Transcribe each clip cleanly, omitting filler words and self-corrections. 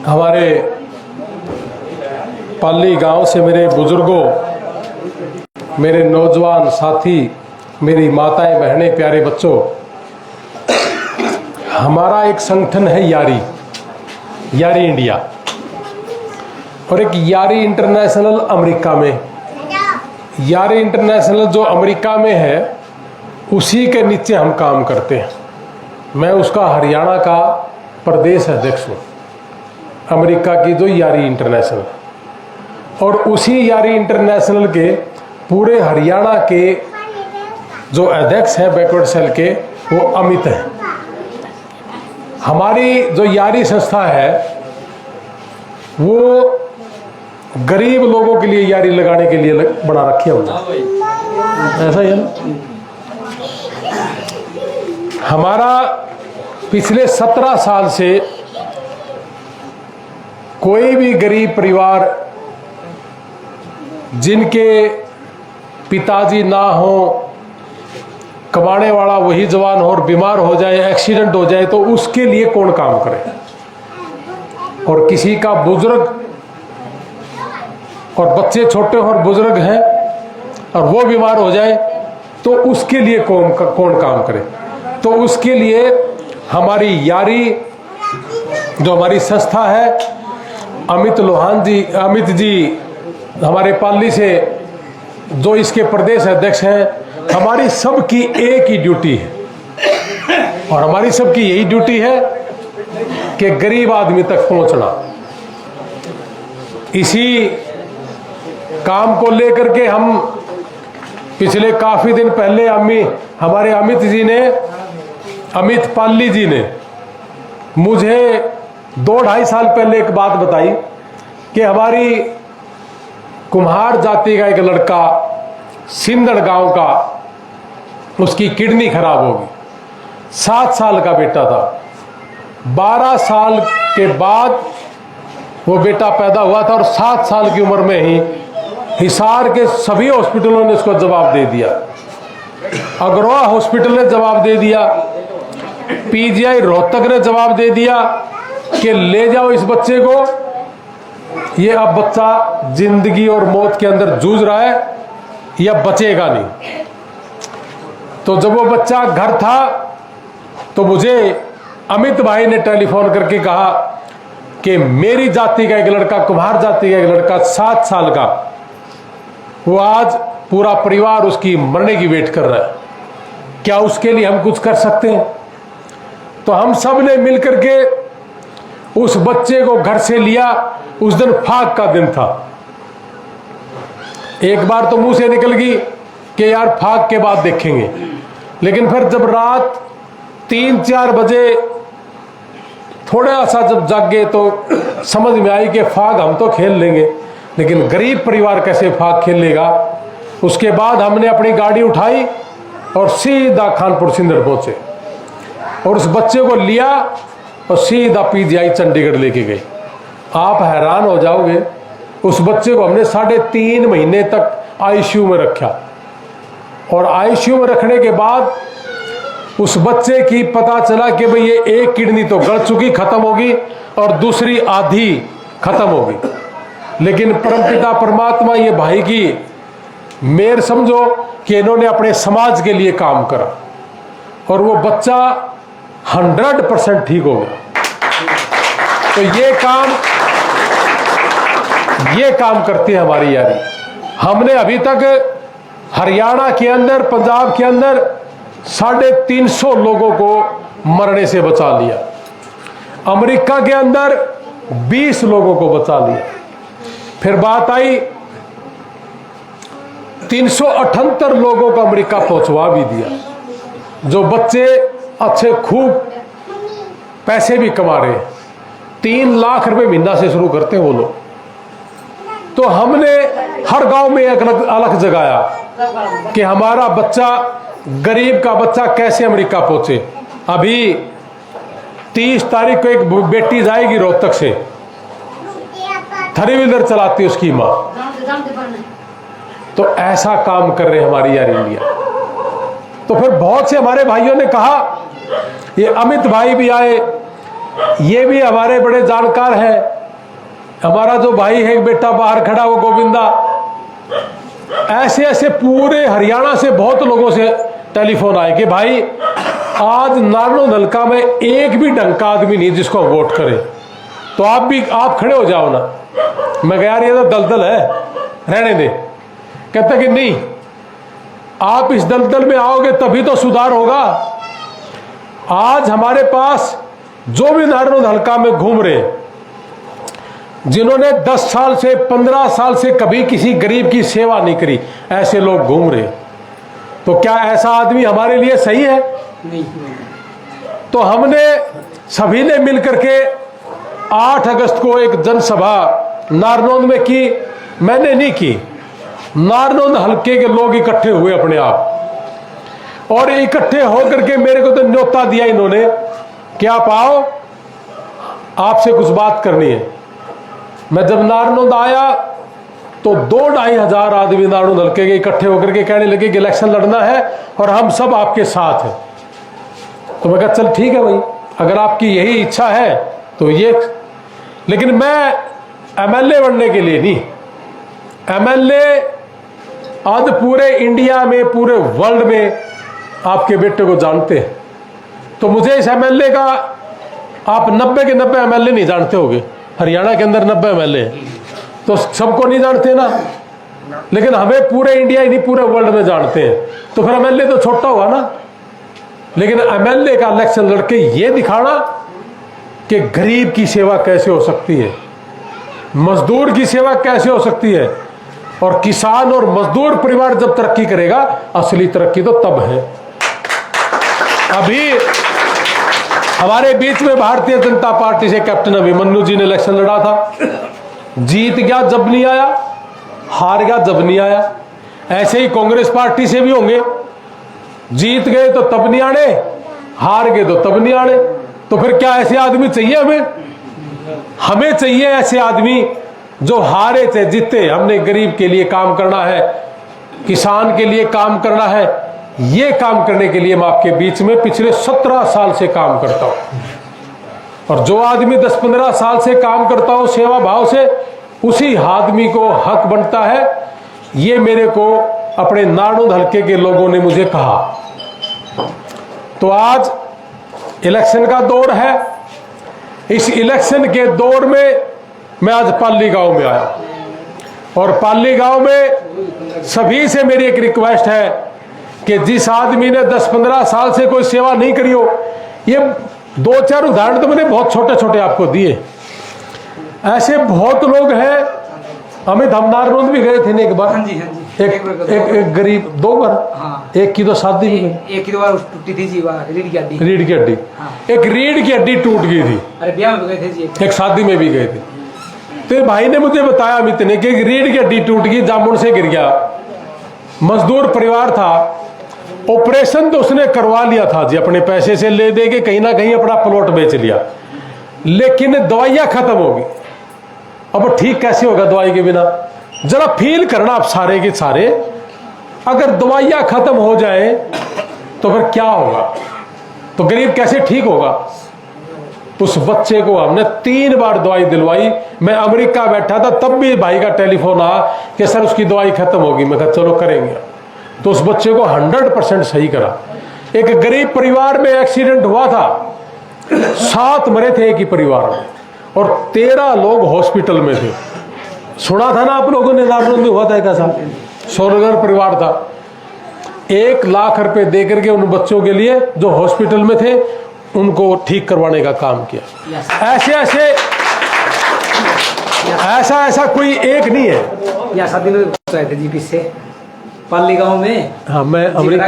हमारे पाली गांव से मेरे बुजुर्गों, मेरे नौजवान साथी, मेरी माताएं, बहनें, प्यारे बच्चों, हमारा एक संगठन है यारी इंडिया, और एक यारी इंटरनेशनल अमेरिका में। यारी इंटरनेशनल जो अमेरिका में है, उसी के नीचे हम काम करते हैं। मैं उसका हरियाणा का प्रदेश अध्यक्ष हूँ, अमेरिका की जो यारी इंटरनेशनल, और उसी यारी इंटरनेशनल के पूरे हरियाणा के जो अध्यक्ष हैं बैकवर्ड सेल के, वो अमित हैं। हमारी जो यारी संस्था है वो गरीब लोगों के लिए यारी लगाने के लिए बना रखी है हमने, ऐसा ही है ना। हमारा पिछले 17 साल से कोई भी गरीब परिवार जिनके पिताजी ना हो, कमाने वाला वही जवान हो और बीमार हो जाए, एक्सीडेंट हो जाए, तो उसके लिए कौन काम करे। और किसी का बुजुर्ग और बच्चे छोटे और बुजुर्ग हैं और वो बीमार हो जाए, तो उसके लिए कौन काम करे। तो उसके लिए हमारी यारी जो हमारी संस्था है, अमित जी हमारे पाली से जो इसके प्रदेश अध्यक्ष हैं, हमारी सबकी एक ही ड्यूटी है, और हमारी सबकी यही ड्यूटी है कि गरीब आदमी तक पहुंचना। इसी काम को लेकर के हम पिछले काफी दिन पहले हमारे अमित पाली जी ने मुझे 2-2.5 साल पहले एक बात बताई कि हमारी कुम्हार जाति का एक लड़का सिंदड़ गांव का, उसकी किडनी खराब होगी। 7 साल का बेटा था। 12 साल के बाद वो बेटा पैदा हुआ था, और 7 साल की उम्र में ही हिसार के सभी हॉस्पिटलों ने उसको जवाब दे दिया। अग्रवा हॉस्पिटल ने जवाब दे दिया, पीजीआई रोहतक ने जवाब दे दिया कि ले जाओ इस बच्चे को, ये अब बच्चा जिंदगी और मौत के अंदर जूझ रहा है, यह बचेगा नहीं। तो जब वो बच्चा घर था तो मुझे अमित भाई ने टेलीफोन करके कहा कि मेरी जाति का एक लड़का, कुम्हार जाति का एक लड़का 7 साल का, वो आज पूरा परिवार उसकी मरने की वेट कर रहा है, क्या उसके लिए हम कुछ कर सकते हैं। तो हम सब ने मिलकर के उस बच्चे को घर से लिया। उस दिन फाक का दिन था। एक बार तो मुंह से निकल गई कि यार फाक के बाद देखेंगे, लेकिन फिर जब रात 3-4 बजे थोड़ा सा जब जागे तो समझ में आई कि फाग हम तो खेल लेंगे, लेकिन गरीब परिवार कैसे फाग खेल लेगा। उसके बाद हमने अपनी गाड़ी उठाई और सीधा खानपुर सिंदड़ पहुंचे, और उस बच्चे को लिया और सीधा पीजीआई चंडीगढ़ लेके गए। आप हैरान हो जाओगे, उस बच्चे को हमने 3.5 महीने तक आईसीयू में रखा, और आईसीयू में रखने के बाद उस बच्चे की पता चला कि भाई ये एक किडनी तो गल चुकी, खत्म होगी, और दूसरी आधी खत्म होगी। लेकिन परमपिता परमात्मा, ये भाई की मेहर समझो कि इन्होंने अपने समाज के लिए काम करा, और वो बच्चा 100% ठीक हो गया। तो ये काम करती है हमारी यारी। हमने अभी तक हरियाणा के अंदर, पंजाब के अंदर 350 लोगों को मरने से बचा लिया। अमेरिका के अंदर 20 लोगों को बचा लिया। फिर बात आई 378 लोगों को अमेरिका पहुंचवा भी दिया, जो बच्चे अच्छे खूब पैसे भी कमा रहे हैं। 3 लाख रुपए महीना से शुरू करते हैं वो लोग। तो हमने हर गांव में एक अलग जगाया कि हमारा बच्चा, गरीब का बच्चा कैसे अमेरिका पहुंचे। अभी 30 तारीख को एक बेटी जाएगी रोहतक से, 3 व्हीलर चलाती है उसकी माँ। तो ऐसा काम कर रहे हमारी यार इंडिया। तो फिर बहुत से हमारे भाइयों ने कहा, ये अमित भाई भी आए, ये भी हमारे बड़े जानकार हैं। हमारा जो भाई है, एक बेटा बाहर खड़ा वो गोविंदा, ऐसे ऐसे पूरे हरियाणा से बहुत लोगों से टेलीफोन आए कि भाई आज नारनौंद हल्का में एक भी ढंग का आदमी नहीं जिसको हम वोट करें, तो आप खड़े हो जाओ ना। मैं कह यार ये तो दलदल है, रहने दे। कहता कि नहीं, आप इस दलदल में आओगे तभी तो सुधार होगा। आज हमारे पास जो भी नारनौंद हल्का में घूम रहे, जिन्होंने 10 साल से 15 साल से कभी किसी गरीब की सेवा नहीं करी, ऐसे लोग घूम रहे, तो क्या ऐसा आदमी हमारे लिए सही है? नहीं। तो हमने सभी ने मिलकर के 8 अगस्त को एक जनसभा नारनौंद में की। मैंने नहीं की, नारनौंद हल्के के लोग इकट्ठे हुए अपने आप, और इकट्ठे होकर के मेरे को तो न्योता दिया इन्होंने कि आप आओ, आपसे कुछ बात करनी है। मैं जब नारनौंद आया तो 2-2.5 हजार आदमी नारनौंद हल्के के इकट्ठे होकर के कहने लगे कि इलेक्शन लड़ना है और हम सब आपके साथ हैं। तो मैं कहा चल ठीक है भाई, अगर आपकी यही इच्छा है तो ये, लेकिन मैं एमएलए बनने के लिए नहीं। एमएलए आज पूरे इंडिया में, पूरे वर्ल्ड में आपके बेटे को जानते हैं, तो मुझे इस एमएलए का, आप 90 के 90 एमएलए नहीं जानते होगे, हरियाणा के अंदर 90 एमएलए, तो सबको नहीं जानते ना, लेकिन हमें पूरे इंडिया ही नहीं पूरे वर्ल्ड में जानते हैं, तो फिर एमएलए तो छोटा हुआ ना। लेकिन एमएलए का इलेक्शन लड़के ये दिखाना कि गरीब की सेवा कैसे हो सकती है, मजदूर की सेवा कैसे हो सकती है, और किसान और मजदूर परिवार जब तरक्की करेगा, असली तरक्की तो तब है। अभी हमारे बीच में भारतीय जनता पार्टी से कैप्टन अभिमन्यु जी ने इलेक्शन लड़ा था, जीत गया जब नहीं आया, हार गया जब नहीं आया। ऐसे ही कांग्रेस पार्टी से भी होंगे, जीत गए तो तब नहीं आने, हार गए तो तब नहीं आने। तो फिर क्या ऐसे आदमी चाहिए हमें? हमें चाहिए ऐसे आदमी जो हारे चाहे जीते, हमने गरीब के लिए काम करना है, किसान के लिए काम करना है। ये काम करने के लिए मैं आपके बीच में पिछले 17 साल से काम करता हूं, और जो आदमी 10-15 साल से काम करता हो सेवा भाव से, उसी आदमी को हक बनता है। ये मेरे को अपने नारनौंद हल्के के लोगों ने मुझे कहा। तो आज इलेक्शन का दौर है, इस इलेक्शन के दौर में मैं आज पाली गांव में आया, और पाली गांव में सभी से मेरी एक रिक्वेस्ट है कि जिस आदमी ने 10-15 साल से कोई सेवा नहीं करी हो, ये 2-4 उदाहरण तो मैंने बहुत छोटे छोटे आपको दिए, ऐसे बहुत लोग हैं। अमित हम नारनौंद भी गए थे ना एक बार। हाँ जी, हाँ जी। एक गरीब 2 बार। हाँ। एक की तो शादी भी गई, एक की तो टूटी थी जी, रीढ़ की हड्डी। हाँ। एक रीढ़ की हड्डी टूट गई थी, अरे ब्याह में गए थे जी, एक शादी में भी गए थे। तो भाई ने मुझे बताया अमित ने कि रीढ़ की हड्डी टूट गई, जामुन से गिर गया, मजदूर परिवार था, ऑपरेशन तो उसने करवा लिया था जी, अपने पैसे से ले दे के कहीं ना कहीं अपना प्लॉट बेच लिया, लेकिन दवाइयां खत्म होगी। अब ठीक कैसे होगा दवाई के बिना? जरा फील करना आप सारे के सारे, अगर दवाइयां खत्म हो जाए तो फिर क्या होगा? तो गरीब कैसे ठीक होगा? उस बच्चे को हमने 3 बार दवाई दिलवाई। मैं अमेरिका बैठा था तब भी भाई का टेलीफोन आया कि सर उसकी दवाई खत्म होगी। मैं कहा चलो करेंगे। तो उस बच्चे को 100% सही करा। एक गरीब परिवार में एक्सीडेंट हुआ था, 7 मरे थे एक ही परिवार में, और 13 लोग हॉस्पिटल में थे। सुना था ना आप लोगों ने, नारनौंद में हुआ था एक ऐसा, सोनगर परिवार था। 1 लाख रुपए दे करके उन बच्चों के लिए जो हॉस्पिटल में थे उनको ठीक करवाने का काम किया। ऐसा कोई एक नहीं है। या शादी में थे जी पीछे पाली गांव में। हाँ, मैं अमेरिका।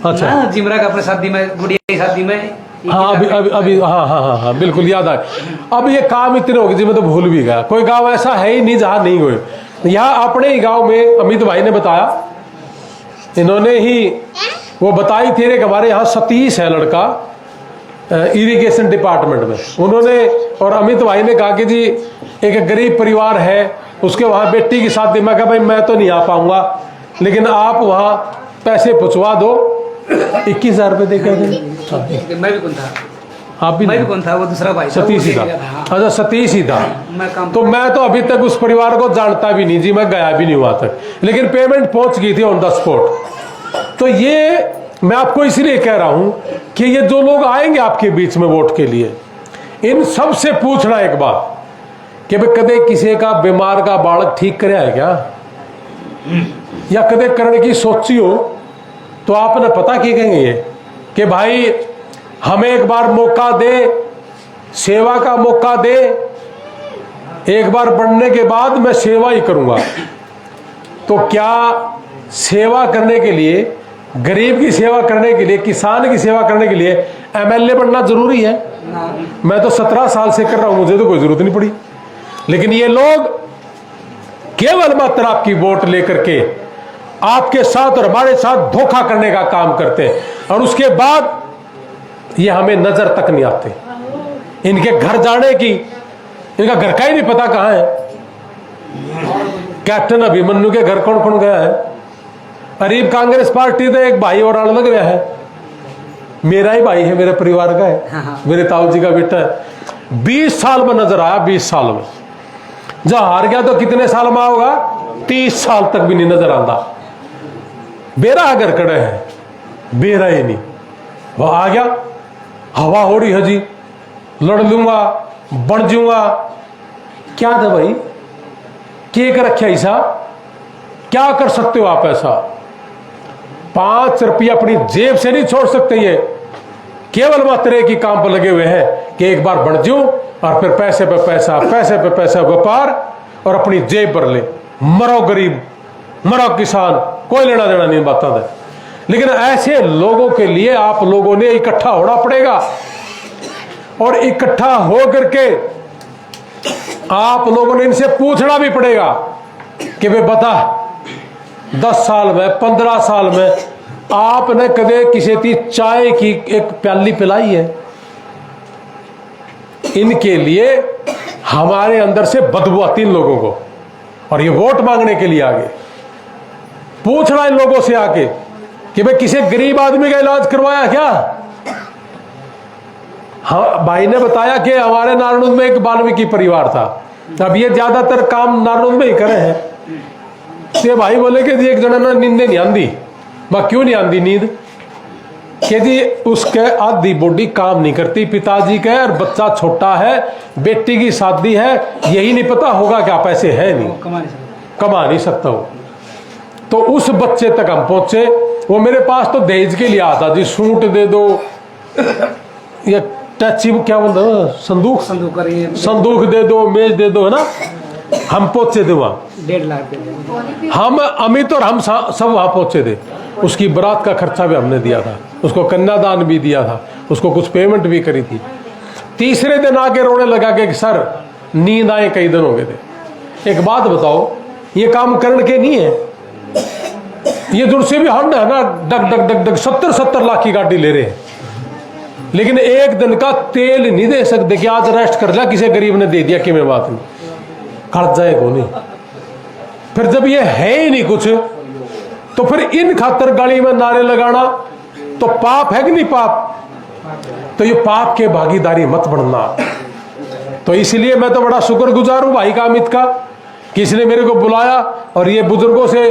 अच्छा, जिमरा का अपने शादी में, गुड़िया की शादी में। हाँ अभी हाँ बिल्कुल याद आए। अब ये काम इतने हो गए जी, मैं तो भूल भी गया। कोई गांव ऐसा है ही नहीं जहां नहीं हुए। यहाँ अपने ही गांव में अमित भाई ने बताया, इन्होंने ही वो बताई थी कि हमारे यहाँ सतीश है लड़का, इरिगेशन डिपार्टमेंट में। उन्होंने और अमित भाई ने कहा कि जी एक गरीब परिवार है, उसके वहाँ बेटी की शादी। मैं कहा भाई मैं तो नहीं आ पाऊंगा, लेकिन आप वहाँ पैसे पहुँचवा दो। 21,000 रुपये दे के मैं भी कौन था। आप भी मैं नहीं? भी कौन था, वो दूसरा भाई था, सतीश ही वो था। ले गया था। अच्छा, सतीश ही था। मैं काम तो मैं तो अभी तक उस परिवार को जानता भी नहीं जी, मैं गया भी नहीं वहां तक, लेकिन पेमेंट पहुंच गई थी ऑन द स्पॉट। तो ये मैं आपको इसलिए कह रहा हूं कि ये जो लोग आएंगे आपके बीच में वोट के लिए, इन सब से पूछना एक बात कि भाई कदे किसी का बीमार का बालक ठीक करे है क्या, या कदे करने की सोची हो तो आपने पता क्या कहेंगे ये कि भाई हमें एक बार मौका दे, सेवा का मौका दे, एक बार बनने के बाद मैं सेवा ही करूंगा। तो क्या सेवा करने के लिए, गरीब की सेवा करने के लिए, किसान की सेवा करने के लिए एमएलए बनना जरूरी है? ना, मैं तो 17 साल से कर रहा हूं, मुझे तो कोई जरूरत नहीं पड़ी। लेकिन ये लोग केवल मात्र आपकी वोट लेकर के आपके साथ और हमारे साथ धोखा करने का काम करते हैं, और उसके बाद ये हमें नजर तक नहीं आते। इनके घर जाने की, इनका घर का ही नहीं पता कहां है। कैप्टन अभिमन्यु के घर कौन कौन गया है? अरीब कांग्रेस पार्टी से एक भाई और आने लग रहा है, मेरा ही भाई है, मेरे परिवार का है, मेरे ताऊ जी का बेटा है। 20 साल में नजर आया, 20 साल में। जब हार गया तो कितने साल में होगा? 30 साल तक भी नहीं नजर आता। बेरा अगर कड़े है, बेरा ही नहीं, वह आ गया, हवा हो रही है जी, लड़ लूंगा, बन जाऊंगा। क्या था भाई, के कर रखा ऐसा? क्या कर सकते हो आप ऐसा? 5 रुपया अपनी जेब से नहीं छोड़ सकते। ये केवल मात्र एक ही काम पर लगे हुए हैं कि एक बार बढ़ जाऊं और फिर पैसे पे पैसा, पैसे पे पैसा व्यापार, और अपनी जेब भर ले। मरो गरीब, मरो किसान, कोई लेना देना नहीं बाता है। लेकिन ऐसे लोगों के लिए आप लोगों ने इकट्ठा होना पड़ेगा, और इकट्ठा हो करके आप लोगों ने इनसे पूछना भी पड़ेगा कि वे बता 10 साल में, 15 साल में आपने कदे किसी की चाय की एक प्याली पिलाई है? इनके लिए हमारे अंदर से बदबू आती इन लोगों को, और ये वोट मांगने के लिए आगे पूछना इन लोगों से आके कि भाई किसी गरीब आदमी का इलाज करवाया क्या? हाँ, भाई ने बताया कि हमारे नारायण में एक वाल्मीकि परिवार था, अब ये ज्यादातर काम नारायण में ही करे हैं। तो भाई बोले कि एक जना ना नींद नहीं आंदी। मैं क्यों नहीं आंदी नींद? कि जी उसके आधी बॉडी काम नहीं करती, पिताजी का और बच्चा छोटा है, बेटी की शादी है, यही नहीं पता होगा क्या, पैसे है नहीं, कमा नहीं सकता वो। तो उस बच्चे तक हम पहुंचे। वो मेरे पास तो दहेज के लिए आता जी, सूट दे दो या टैची, क्या बोलते हो, संदूक, संदूक दे दो, मेज दे दो, है ना। हम पहुंचे थे वहां, 1.5 लाख दे दे। हम अमित और हम सब वहां पहुंचे थे। उसकी बारात का खर्चा भी हमने दिया था, उसको कन्यादान भी दिया था, उसको कुछ पेमेंट भी करी थी। तीसरे दिन आके रोने लगा कि सर नींद आए कई दिन हो गए थे। एक बात बताओ, ये काम करने के नहीं है, ये जुड़से भी हट है ना, डग डग डग डग 70 लाख की गाड़ी ले रहे हैं, लेकिन एक दिन का तेल नहीं दे सकते कि आज रेस्ट कर लिया, किसी गरीब ने दे दिया कि मैं बात नहीं खर्च जाएगा नहीं। फिर जब ये है ही नहीं कुछ, तो फिर इन खातर गाड़ी में नारे लगाना तो पाप है कि नहीं पाप? तो ये पाप के भागीदारी मत बनना। तो इसलिए मैं तो बड़ा शुक्रगुजार हूं भाई का, अमित का, कि इसने मेरे को बुलाया और ये बुजुर्गों से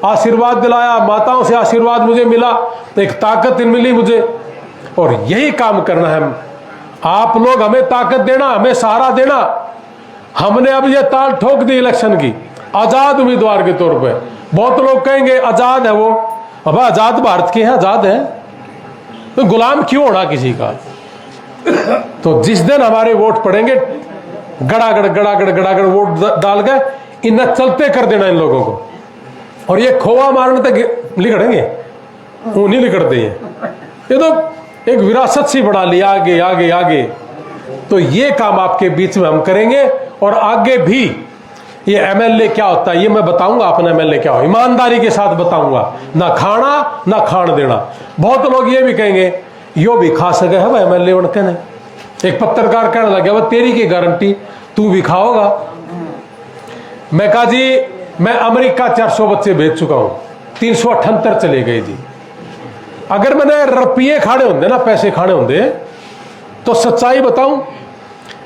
आशीर्वाद दिलाया, माताओं से आशीर्वाद मुझे मिला, तो एक ताकत मिली मुझे, और यही काम करना है। आप लोग हमें ताकत देना, हमें सहारा देना। हमने अब ये ताल ठोक दी इलेक्शन की, आजाद उम्मीदवार के तौर पे। बहुत लोग कहेंगे आजाद है वो, अब आजाद भारत के हैं, आजाद है तो गुलाम क्यों होना किसी का? तो जिस दिन हमारे वोट पड़ेंगे, गड़ागड़ गड़ागड़ गड़ागड़ वोट डाल के इन्हें चलते कर देना इन लोगों को, और ये खोआ मारने तक लिखड़ेंगे, वो नहीं लिखड़ते हैं। ये तो एक विरासत सी बना लिया आगे आगे आगे। तो ये काम आपके बीच में हम करेंगे, और आगे भी ये एमएलए क्या होता है ये मैं बताऊंगा। अपना एमएलए क्या हो, ईमानदारी के साथ बताऊंगा, ना खाना ना खान देना। बहुत लोग ये भी कहेंगे यो भी खा सके है वह एमएलए बनकर नहीं। एक पत्रकार कहने लगे वह तेरी की गारंटी तू भी खाओगा। मैं कहा जी मैं अमेरिका 400 बच्चे भेज चुका हूं, 378 चले गए जी। अगर मैंने रुपये खाने होंगे ना, पैसे खाने होंगे, तो सच्चाई बताऊं,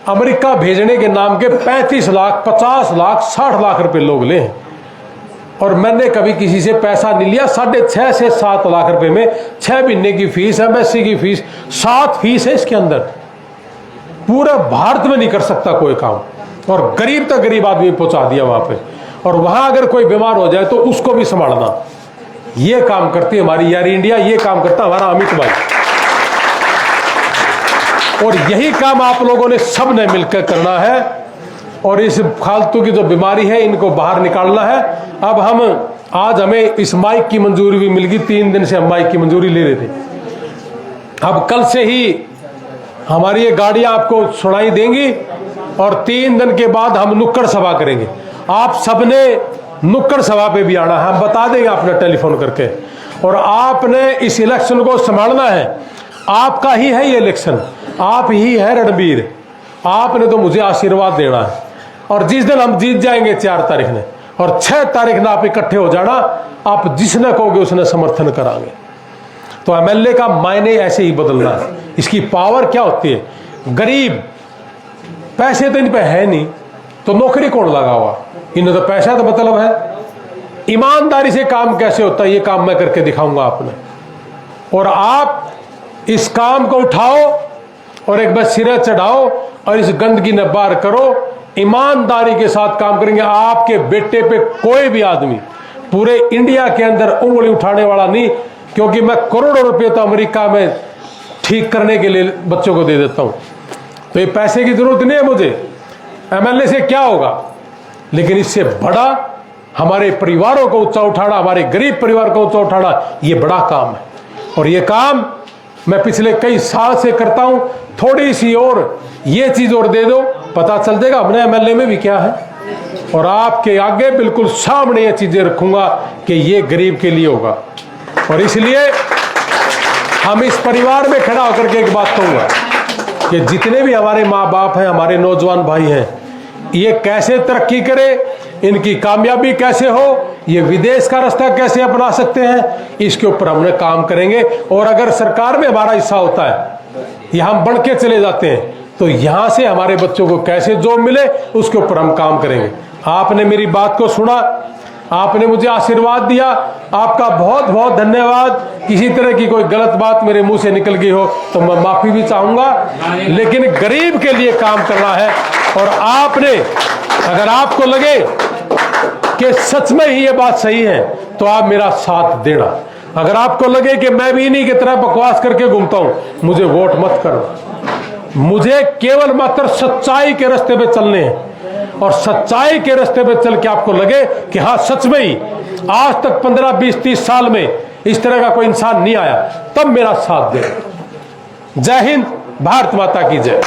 अमेरिका भेजने के नाम के 35 लाख 50 लाख 60 लाख रुपए लोग ले, और मैंने कभी किसी से पैसा नहीं लिया। 6.5 से 7 लाख रुपए में 6 महीने की फीस, एमएससी की फीस, 7 फीस है इसके अंदर। पूरा भारत में नहीं कर सकता कोई काम, और गरीब तक गरीब आदमी पहुंचा दिया वहां पे। और वहां अगर कोई बीमार हो जाए तो उसको भी संभालना, ये काम करती है हमारी एयर इंडिया, ये काम करता हमारा अमित भाई। और यही काम आप लोगों ने सब ने मिलकर करना है, और इस फालतू की जो बीमारी है इनको बाहर निकालना है। अब आज हमें इस माइक की मंजूरी भी मिल गई, 3 दिन से हम माइक की मंजूरी ले रहे थे। अब कल से ही हमारी ये गाड़ियां आपको सुनाई देंगी, और 3 दिन के बाद हम नुक्कड़ सभा करेंगे। आप सबने नुक्कड़ सभा पे भी आना है, हम बता देंगे आपने टेलीफोन करके। और आपने इस इलेक्शन को संभालना है, आपका ही है ये इलेक्शन, आप ही है रणबीर। आपने तो मुझे आशीर्वाद देना है, और जिस दिन हम जीत जाएंगे 4 तारीख ने, और 6 तारीख ने आप इकट्ठे हो जाना, आप जिसने कहोगे उसने समर्थन करांगे। तो एमएलए का मायने ऐसे ही बदलना है। इसकी पावर क्या होती है? गरीब, पैसे तो इन पे है नहीं, तो नौकरी कौन लगाओगा? इन्हें तो पैसा तो मतलब है। ईमानदारी से काम कैसे होता है, ये काम मैं करके दिखाऊंगा आपने। और आप इस काम को उठाओ और एक बार सिरे चढ़ाओ, और इस गंदगी न बाहर करो। ईमानदारी के साथ काम करेंगे, आपके बेटे पे कोई भी आदमी पूरे इंडिया के अंदर उंगली उठाने वाला नहीं, क्योंकि मैं करोड़ों रुपए तो अमेरिका में ठीक करने के लिए बच्चों को दे देता हूं। तो ये पैसे की जरूरत नहीं है मुझे। एमएलए से क्या होगा? लेकिन इससे बड़ा हमारे परिवारों को ऊंचा उठाना, हमारे गरीब परिवार को ऊंचा उठाना, ये बड़ा काम है। और ये काम मैं पिछले कई साल से करता हूं। थोड़ी सी और ये चीज और दे दो, पता चल जाएगा हमने एमएलए में भी क्या है। और आपके आगे बिल्कुल सामने ये चीजें रखूंगा कि ये गरीब के लिए होगा। और इसलिए हम इस परिवार में खड़ा होकर के एक बात कहूंगा कि जितने भी हमारे माँ बाप हैं, हमारे नौजवान भाई हैं, ये कैसे तरक्की करे, इनकी कामयाबी कैसे हो, ये विदेश का रास्ता कैसे अपना सकते हैं, इसके ऊपर हमने काम करेंगे। और अगर सरकार में हमारा हिस्सा होता है या हम बढ़ के चले जाते हैं, तो यहां से हमारे बच्चों को कैसे जॉब मिले, उसके ऊपर हम काम करेंगे। आपने मेरी बात को सुना, आपने मुझे आशीर्वाद दिया, आपका बहुत बहुत धन्यवाद। किसी तरह की कोई गलत बात मेरे मुंह से निकल गई हो तो मैं माफी भी चाहूंगा, लेकिन गरीब के लिए काम करना है। और आपने, अगर आपको लगे कि सच में ही ये बात सही है, तो आप मेरा साथ देना। अगर आपको लगे कि मैं भी इन्हीं की तरह बकवास करके घूमता हूं, मुझे वोट मत करो। मुझे केवल मात्र सच्चाई के रास्ते पे चलने हैं, और सच्चाई के रास्ते पे चल के आपको लगे कि हाँ सच में ही आज तक 15, 20, 30 साल में इस तरह का कोई इंसान नहीं आया, तब मेरा साथ दे। जय हिंद, भारत माता की जय।